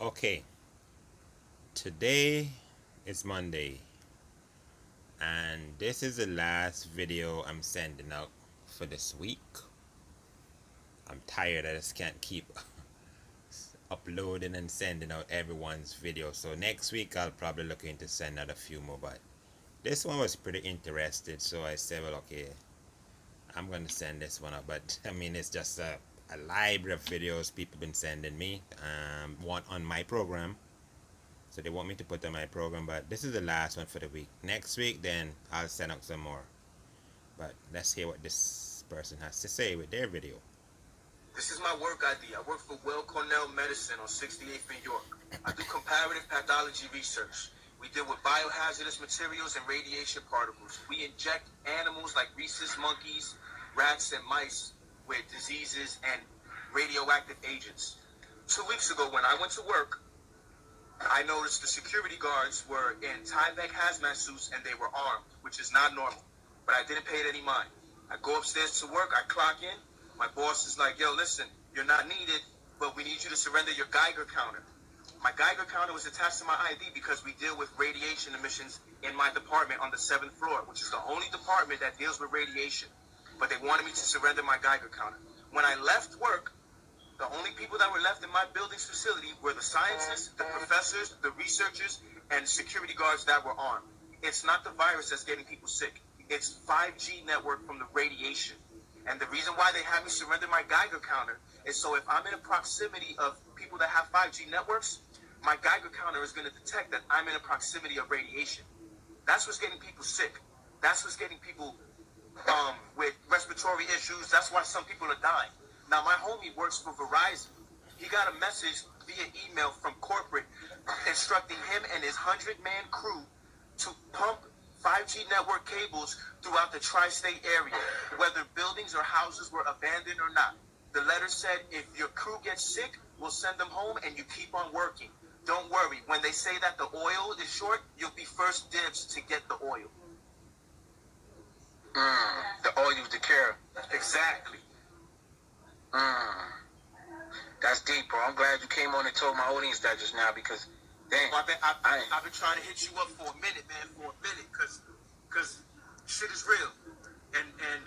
Okay, today is Monday, and this is the last video I'm sending out for this week. I'm tired, I just can't keep uploading and sending out everyone's video. So next week I'll probably look into send out a few more, but this one was pretty interested, so I said, well, okay, I'm gonna send this one out. But I mean, it's just a library of videos people been sending me. One on my program, so they want me to put on my program, but this is the last one for the week. Next week, then I'll send out some more. But let's hear what this person has to say with their video. This is my work ID. I work for Well Cornell Medicine on 68th in York. I do comparative pathology research. We deal with biohazardous materials and radiation particles. We inject animals like rhesus monkeys, rats, and mice with diseases and radioactive agents. 2 weeks ago, when I went to work, I noticed the security guards were in Tyvek hazmat suits and they were armed, which is not normal. But I didn't pay it any mind. I go upstairs to work, I clock in. My boss is like, yo, listen, you're not needed, but we need you to surrender your Geiger counter. My Geiger counter was attached to my ID because we deal with radiation emissions in my department on the 7th floor, which is the only department that deals with radiation. But they wanted me to surrender my Geiger counter. When I left work, the only people that were left in my building's facility were the scientists, the professors, the researchers, and security guards that were armed. It's not the virus that's getting people sick. It's 5G network from the radiation. And the reason why they have me surrender my Geiger counter is so if I'm in a proximity of people that have 5G networks, my Geiger counter is going to detect that I'm in a proximity of radiation. That's what's getting people sick. That's what's getting people with respiratory issues. That's why some people are dying. Now, my homie works for Verizon. He got a message via email from corporate instructing him and his 100-man crew to pump 5G network cables throughout the tri-state area, whether buildings or houses were abandoned or not. The letter said, if your crew gets sick, we'll send them home and you keep on working. Don't worry. When they say that the oil is short, you'll be first dibs to get the oil. The oil you declare. Exactly. That's deep, bro. I'm glad you came on and told my audience that just now because, damn. I've been trying to hit you up for a minute, man, because shit is real. And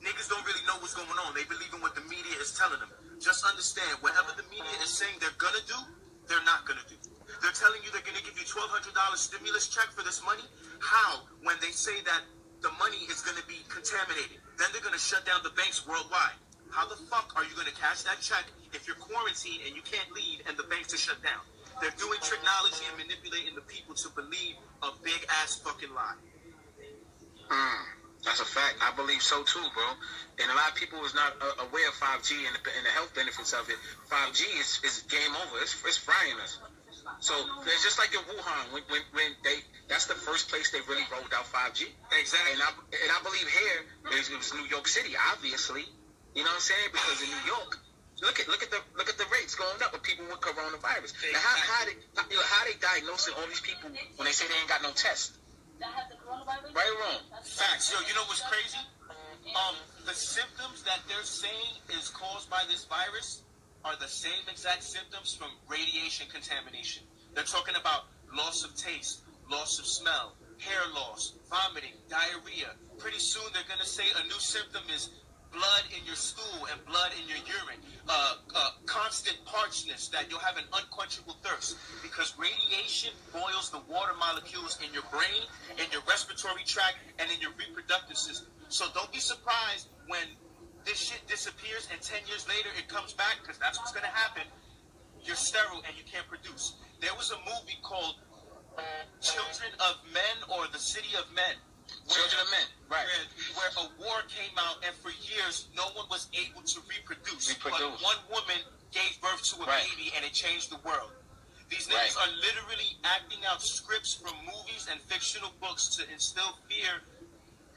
niggas don't really know what's going on. They believe in what the media is telling them. Just understand, whatever the media is saying they're going to do, they're not going to do. They're telling you they're going to give you $1,200 stimulus check for this money. How? When they say that the money is going to be contaminated. Then they're going to shut down the banks worldwide. How the fuck are you going to cash that check if you're quarantined and you can't leave and the banks are shut down? They're doing technology and manipulating the people to believe a big-ass fucking lie. That's a fact. I believe so too, bro. And a lot of people is not aware of 5G and the health benefits of it. 5G is game over. It's frying us. So it's just like in Wuhan when that's the first place they really rolled out 5G. Exactly. And I believe here it was New York City, obviously. You know what I'm saying? Because in New York, look at the rates going up with people with coronavirus. Now how they diagnosing all these people when they say they ain't got no test? Right or wrong? Facts. Yo, you know what's crazy? The symptoms that they're saying is caused by this virus are the same exact symptoms from radiation contamination. They're talking about loss of taste, loss of smell, hair loss, vomiting, diarrhea. Pretty soon they're going to say a new symptom is blood in your stool and blood in your urine. Constant parchness, that you'll have an unquenchable thirst because radiation boils the water molecules in your brain, in your respiratory tract, and in your reproductive system. So don't be surprised when this shit disappears and 10 years later it comes back, because that's what's going to happen. You're sterile and you can't produce. There was a movie called Children of Men or The City of Men. Children of Men, right. Where a war came out and for years no one was able to reproduce. But one woman gave birth to a baby and it changed the world. These niggas are literally acting out scripts from movies and fictional books to instill fear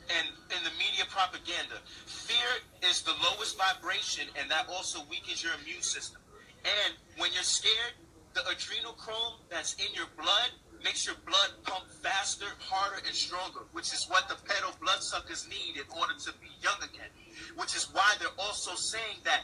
and in the media propaganda. Fear is the lowest vibration, and that also weakens your immune system. And when you're scared, the adrenochrome that's in your blood makes your blood pump faster, harder, and stronger, which is what the pedo bloodsuckers need in order to be young again. Which is why they're also saying that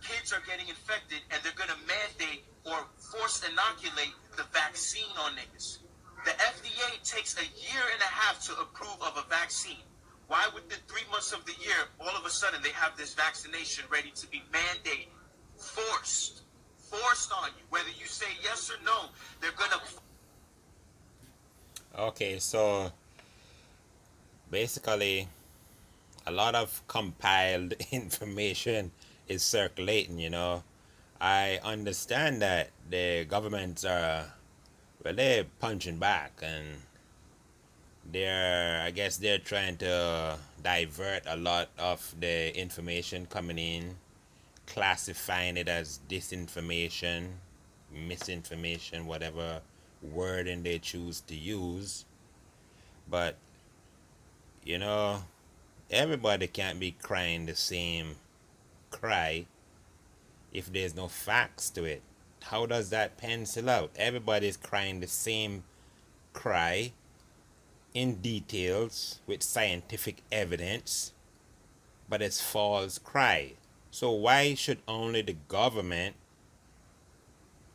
kids are getting infected, and they're going to mandate or force inoculate the vaccine on niggas. The FDA takes a year and a half to approve of a vaccine. Why within 3 months of the year, all of a sudden they have this vaccination ready to be mandated, forced on you? Whether you say yes or no, they're going to. Okay, so basically, a lot of compiled information is circulating, you know. I understand that the governments are, well, they're punching back, and I guess they're trying to divert a lot of the information coming in, classifying it as disinformation, misinformation, whatever wording they choose to use. But, you know, everybody can't be crying the same cry if there's no facts to it. How does that pencil out? Everybody's crying the same cry in details with scientific evidence, but it's false cry. So why should only the government,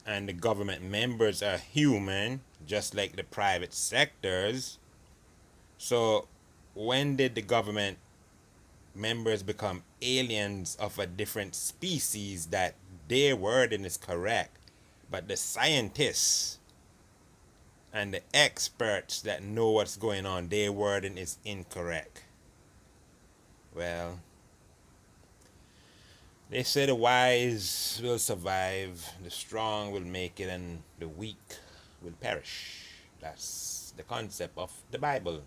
and the government members are human just like the private sectors? So when did the government members become aliens of a different species that their wording is correct, but the scientists and the experts that know what's going on, their wording is incorrect? Well, they say the wise will survive, the strong will make it, and the weak will perish. That's the concept of the Bible.